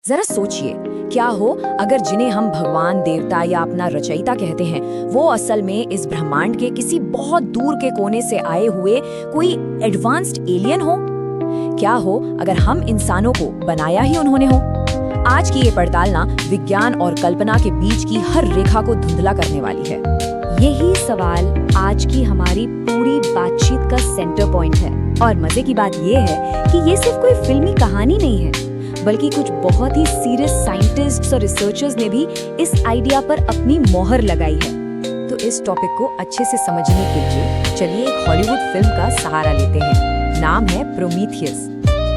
जरा सोचिए, क्या हो अगर जिन्हें हम भगवान, देवता या अपना रचयिता कहते हैं, वो असल में इस ब्रह्मांड के किसी बहुत दूर के कोने से आए हुए कोई एडवांस्ड एलियन हो? क्या हो अगर हम इंसानों को बनाया ही उन्होंने हो? आज की ये पड़ताल ना विज्ञान और कल्पना के बीच की हर रेखा को धुंधला करने वाली है। यही सवाल आज की हमारी पूरी बातचीत का सेंटर पॉइंट है। और मजे की बात ये है कि ये सिर्फ कोई फिल्मी कहानी नहीं है, बल्कि कुछ बहुत ही सीरियस साइंटिस्ट्स और रिसर्चर्स ने भी इस आइडिया पर अपनी मोहर लगाई है। तो इस टॉपिक को अच्छे से समझने के लिए चलिए एक हॉलीवुड फिल्म का सहारा लेते हैं। नाम है प्रोमीथियस।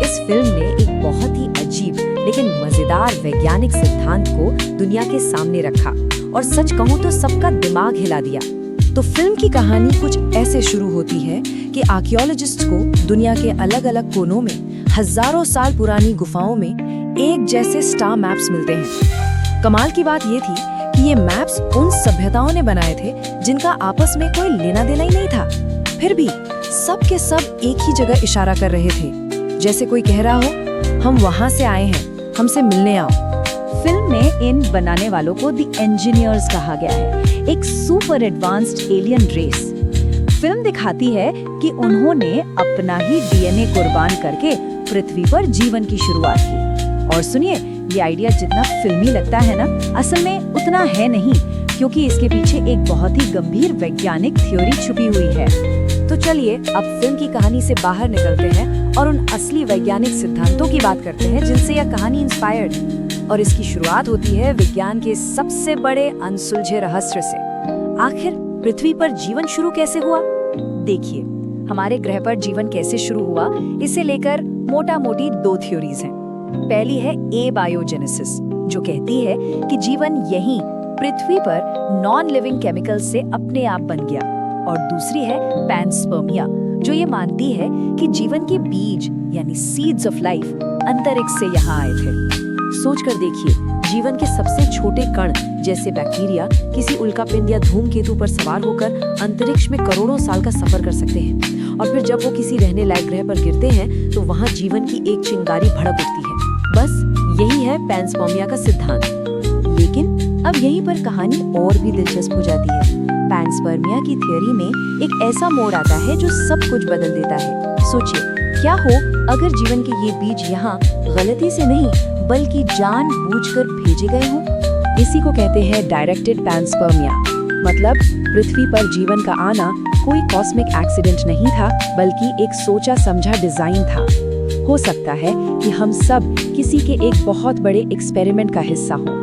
इस फिल्म ने एक बहुत ही अजीब लेकिन मजेदार वैज्ञानिक सिद्धांत को दुनिया के सामने रखा और सच कहूँ तो सबका दिमाग हिला दिया। तो फिल्म की कहानी कुछ ऐसे शुरू होती है कि आर्कियोलॉजिस्ट्स को दुनिया के अलग अलग कोनों में हजारों साल पुरानी गुफाओं में एक जैसे स्टार मैप्स मिलते हैं। कमाल की बात ये थी कि ये मैप्स उन सभ्यताओं ने बनाए थे जिनका आपस में कोई लेना देना ही नहीं था। फिर भी सब के सब एक ही जगह इशारा कर रहे थे, जैसे कोई कह रहा हो हम वहां से आए हैं, हमसे मिलने आओ। फिल्म में इन बनाने वालों को द इंजीनियर्स कहा गया है, एक super advanced alien race. Film दिखाती है कि उन्होंने अपना ही डीएनए कुर्बान करके पृथ्वी पर जीवन की शुरुआत की। और सुनिए, ये आइडिया जितना फिल्मी लगता है ना, असल में उतना है नहीं, क्योंकि इसके पीछे एक बहुत ही गंभीर वैज्ञानिक थ्योरी छुपी हुई है। तो चलिए अब फिल्म की कहानी से बाहर निकलते हैं और उन असली वैज्ञानिक सिद्धांतों की बात करते हैं जिनसे यह कहानी इंस्पायर्ड। और इसकी शुरुआत होती है विज्ञान के सबसे बड़े अनसुलझे रहस्य से। आखिर पृथ्वी पर जीवन शुरू कैसे हुआ? देखिए, हमारे ग्रह पर जीवन कैसे शुरू हुआ, इसे लेकर मोटा मोटी दो थ्योरीज हैं। पहली है एबायोजेनेसिस, जो कहती है कि जीवन यहीं पृथ्वी पर नॉन लिविंग केमिकल से अपने आप बन गया। और दूसरी है पैनस्पर्मिया, जो ये मानती है कि जीवन के बीज यानी सीड्स ऑफ लाइफ अंतरिक्ष से यहाँ आए थे। सोच कर देखिए, जीवन के सबसे छोटे कण जैसे बैक्टीरिया किसी उल्कापिंड या धूमकेतु पर सवार होकर अंतरिक्ष में करोड़ों साल का सफर कर सकते हैं, और फिर जब वो किसी रहने लायक ग्रह पर गिरते हैं तो वहाँ जीवन की एक चिंगारी भड़क उठती है। बस यही है पैनस्पर्मिया का सिद्धांत। लेकिन अब यहीं पर कहानी और भी दिलचस्प हो जाती है। पैनस्पर्मिया की थ्योरी में एक ऐसा मोड़ आता है जो सब कुछ बदल देता है। सोचिए, क्या हो अगर जीवन के ये बीज यहाँ गलती से नहीं बल्कि जानबूझकर भेजे गए हों? इसी को कहते हैं डायरेक्टेड पैनस्पर्मिया। मतलब पृथ्वी पर जीवन का आना कोई कॉस्मिक एक्सीडेंट नहीं था, बल्कि एक सोचा समझा डिजाइन था। हो सकता है कि हम सब किसी के एक बहुत बड़े एक्सपेरिमेंट का हिस्सा हों।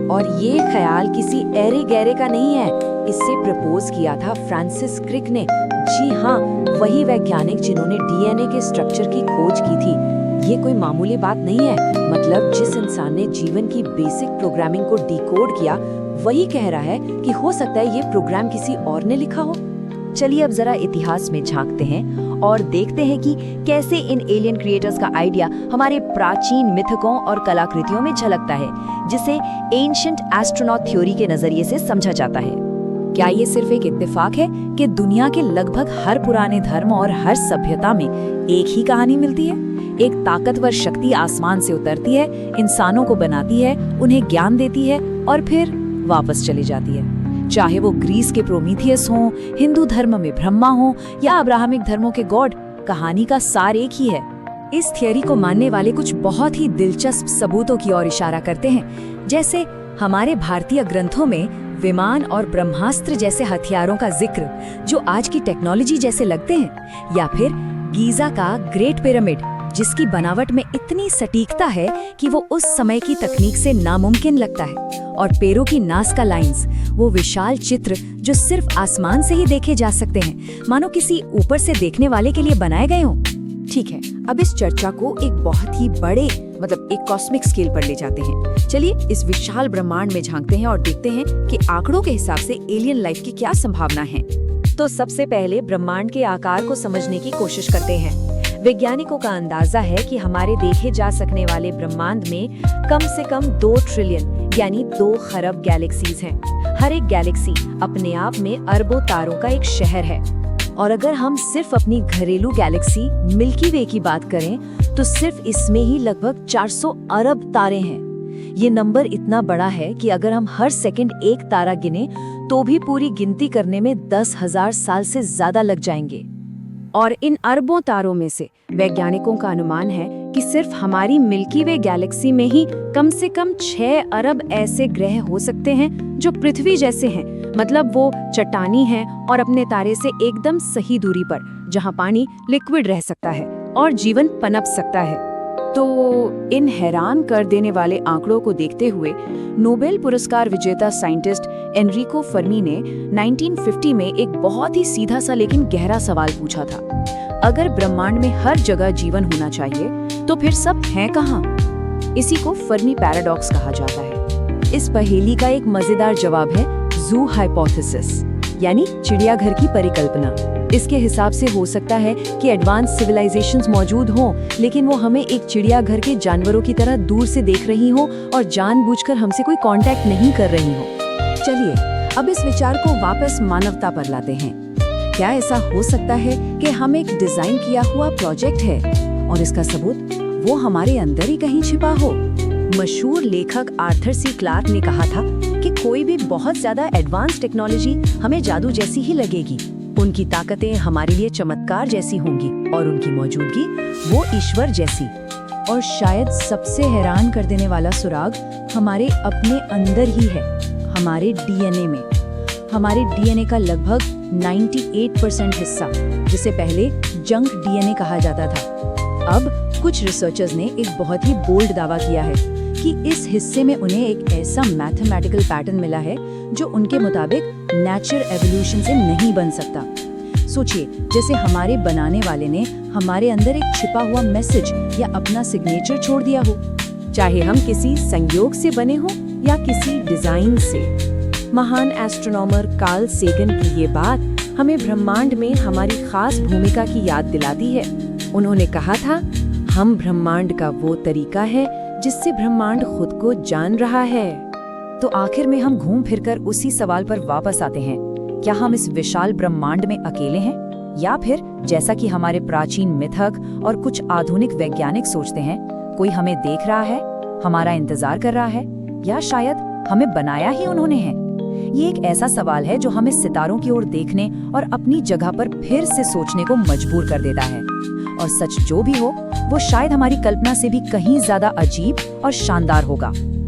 और ये ख्याल किसी ऐरे गैरे का नहीं है, इससे प्रपोज किया था फ्रांसिस क्रिक ने। जी हाँ, वही वैज्ञानिक जिन्होंने डीएनए के स्ट्रक्चर की खोज की थी। ये कोई मामूली बात नहीं है। मतलब जिस इंसान ने जीवन की बेसिक प्रोग्रामिंग को डिकोड किया, वही कह रहा है कि हो सकता है ये प्रोग्राम किसी और ने लिखा हो। चलिए अब जरा इतिहास में झांकते हैं और देखते हैं कि कैसे इन एलियन क्रिएटर्स का आइडिया हमारे प्राचीन मिथकों और कलाकृतियों में झलकता है, जिसे एंशिएंट एस्ट्रोनॉट थ्योरी के नजरिए से समझा जाता है। क्या ये सिर्फ एक इत्तेफाक है कि दुनिया के लगभग हर पुराने धर्म और हर सभ्यता में एक ही कहानी मिलती है? एक ताकतवर शक्ति आसमान से उतरती है, इंसानों को बनाती है, उन्हें ज्ञान देती है और फिर वापस चली जाती है। चाहे वो ग्रीस के प्रोमीथियस हों, हिंदू धर्म में ब्रह्मा हो या अब्राहमिक धर्मों के गॉड, कहानी का सार एक ही है। इस थियरी को मानने वाले कुछ बहुत ही दिलचस्प सबूतों की ओर इशारा करते हैं, जैसे हमारे भारतीय ग्रंथों में विमान और ब्रह्मास्त्र जैसे हथियारों का जिक्र जो आज की टेक्नोलॉजी जैसे लगते हैं, या फिर गीजा का ग्रेट पिरामिड जिसकी बनावट में इतनी सटीकता है कि वो उस समय की तकनीक से नामुमकिन लगता है, और पेरू की नाज़का लाइंस, वो विशाल चित्र जो सिर्फ आसमान से ही देखे जा सकते हैं, मानो किसी ऊपर से देखने वाले के लिए बनाए गए हों। ठीक है, अब इस चर्चा को एक बहुत ही बड़े एक कॉस्मिक स्केल पर ले जाते हैं। चलिए इस विशाल ब्रह्मांड में झांकते हैं और देखते हैं कि आंकड़ों के हिसाब से एलियन लाइफ की क्या संभावना है। तो सबसे पहले ब्रह्मांड के आकार को समझने की कोशिश करते हैं। वैज्ञानिकों का अंदाजा है कि हमारे देखे जा सकने वाले ब्रह्मांड में कम से कम 2 ट्रिलियन यानी 2 खरब गैलेक्सीज हैं। हर एक गैलेक्सी अपने आप में अरबों तारों का एक शहर है। और अगर हम सिर्फ अपनी घरेलू गैलेक्सी मिल्की वे की बात करें तो सिर्फ इसमें ही लगभग 400 अरब तारे हैं। ये नंबर इतना बड़ा है कि अगर हम हर सेकंड एक तारा गिने तो भी पूरी गिनती करने में 10,000 साल से ज्यादा लग जाएंगे। और इन अरबों तारों में से वैज्ञानिकों का अनुमान है कि सिर्फ हमारी मिल्की वे गैलेक्सी में ही कम से कम 6 अरब ऐसे ग्रह हो सकते हैं जो पृथ्वी जैसे हैं, मतलब वो चट्टानी हैं और अपने तारे से एकदम सही दूरी पर, जहां पानी लिक्विड रह सकता है और जीवन पनप सकता है। तो इन हैरान कर देने वाले आंकड़ों को देखते हुए नोबेल पुरस्कार विजेता साइंटिस्ट एनरिको फर्मी ने 1950 में एक बहुत ही सीधा सा लेकिन गहरा सवाल पूछा था। अगर ब्रह्मांड में हर जगह जीवन होना चाहिए तो फिर सब है कहाँ? इसी को फर्मी पैराडॉक्स कहा जाता है। इस पहेली का एक मजेदार जवाब है ज़ू हाइपोथेसिस, यानी चिड़ियाघर की परिकल्पना। इसके हिसाब से हो सकता है कि एडवांस सिविलाइजेशंस मौजूद हों, लेकिन वो हमें एक चिड़ियाघर के जानवरों की तरह दूर से देख रही हो और जानबूझकर हमसे कोई कांटेक्ट नहीं कर रही हो। चलिए अब इस विचार को वापस मानवता पर लाते हैं। क्या ऐसा हो सकता है कि हम एक डिजाइन किया हुआ प्रोजेक्ट है और इसका सबूत वो हमारे अंदर ही कहीं छिपा हो? मशहूर लेखक आर्थर सी क्लार्क ने कहा था कि कोई भी बहुत ज्यादा एडवांस टेक्नोलॉजी हमें जादू जैसी ही लगेगी। उनकी ताकतें हमारे लिए चमत्कार जैसी होंगी और उनकी मौजूदगी वो ईश्वर जैसी। और शायद सबसे हैरान कर देने वाला सुराग हमारे अपने अंदर ही है, हमारे डीएनए में। हमारे डीएनए का लगभग 98% हिस्सा, जिसे पहले जंक डीएनए कहा जाता था। अब कुछ रिसर्चर्स ने एक बहुत ही बोल्ड दावा किया है कि इस हिस्से में उन्हें एक ऐसा मैथमेटिकल पैटर्न मिला है जो उनके मुताबिक नेचर एवोल्यूशन से नहीं बन सकता। सोचिए, जैसे हमारे बनाने वाले ने हमारे अंदर एक छिपा हुआ मैसेज या अपना सिग्नेचर छोड़ दिया हो, चाहे हम किसी संयोग से बने हो या किसी डिजाइन से। महान एस्ट्रोनॉमर कार्ल सेगन की ये बात हमें ब्रह्मांड में हमारी खास भूमिका की याद दिलाती है। उन्होंने कहा था, हम ब्रह्मांड का वो तरीका है जिससे ब्रह्मांड खुद को जान रहा है। तो आखिर में हम घूम फिरकर उसी सवाल पर वापस आते हैं, क्या हम इस विशाल ब्रह्मांड में अकेले हैं, या फिर जैसा कि हमारे प्राचीन मिथक और कुछ आधुनिक वैज्ञानिक सोचते हैं, कोई हमें देख रहा है, हमारा इंतजार कर रहा है, या शायद हमें बनाया ही उन्होंने है? ये एक ऐसा सवाल है जो हमें सितारों की ओर देखने और अपनी जगह पर फिर से सोचने को मजबूर कर देता है। और सच जो भी हो, वो शायद हमारी कल्पना से भी कहीं ज्यादा अजीब और शानदार होगा।